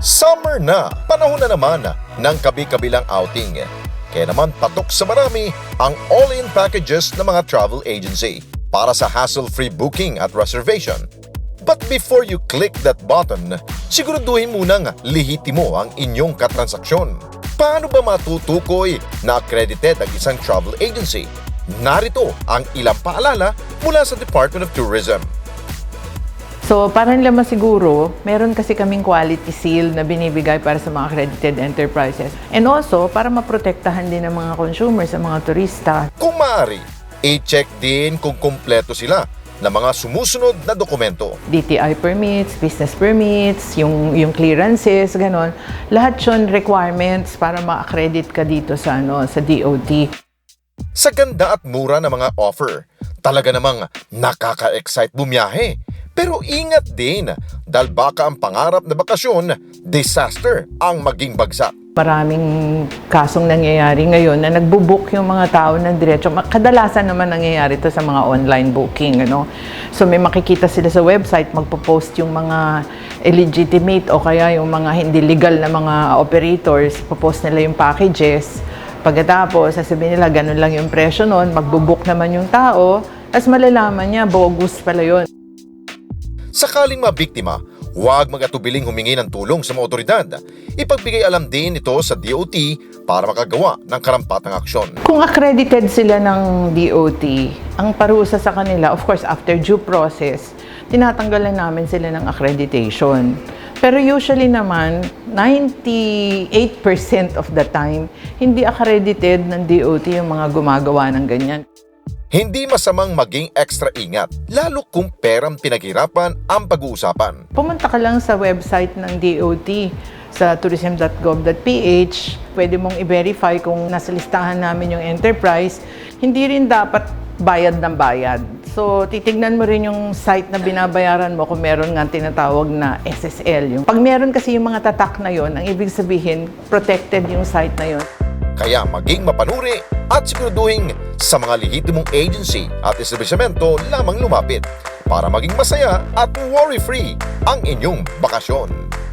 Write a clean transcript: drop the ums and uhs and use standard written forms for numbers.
Summer na, panahon na naman ng kabi-kabilang outing. Kaya naman patok sa marami ang all-in packages ng mga travel agency para sa hassle-free booking at reservation. But before you click that button, siguraduhin munang lihitimo ang inyong katransaksyon. Paano ba matutukoy na accredited ang isang travel agency? Narito ang ilang paalala mula sa Department of Tourism. So, para nila masiguro, meron kasi kaming quality seal na binibigay para sa mga accredited enterprises. And also, para maprotektahan din ng mga consumers, sa mga turista. Kung maaari, i-check din kung kumpleto sila ng mga sumusunod na dokumento. DTI permits, business permits, yung clearances, ganon. Lahat yun requirements para ma-accredit ka dito sa DOT. Sa ganda at mura ng mga offer, talaga namang nakaka-excite bumiyahe. Pero ingat din dahil baka ang pangarap na bakasyon, disaster ang maging bagsak. Maraming kasong nangyayari ngayon na nagbubook yung mga tao ng diretso. Kadalasan naman nangyayari ito sa mga online booking. So may makikita sila sa website, magpo-post yung mga illegitimate o kaya yung mga hindi legal na mga operators, popost nila yung packages. Pagkatapos, sasabihin nila, ganun lang yung presyo nun, magbubook naman yung tao, tapos malalaman niya, bogus pala yun. Sakaling mabiktima, huwag mag-atubiling humingi ng tulong sa mga otoridad. Ipagbigay alam din ito sa DOT para makagawa ng karampatang aksyon. Kung accredited sila ng DOT, ang parusa sa kanila, of course, after due process, tinatanggalan namin sila ng accreditation. Pero usually naman, 98% of the time, hindi accredited ng DOT yung mga gumagawa ng ganyan. Hindi masamang maging extra ingat, lalo kung perang pinaghirapan ang pag-uusapan. Pumunta ka lang sa website ng DOT sa tourism.gov.ph. Pwede mong i-verify kung nasa listahan namin yung enterprise. Hindi rin dapat bayad ng bayad. So, titignan mo rin yung site na binabayaran mo kung meron nga tinatawag na SSL. Pag meron kasi yung mga tatak na yon, ang ibig sabihin, protected yung site na yon. Kaya maging mapanuri at siguraduhin sa mga lehitimong agency at establishmento lamang lumapit para maging masaya at worry-free ang inyong bakasyon.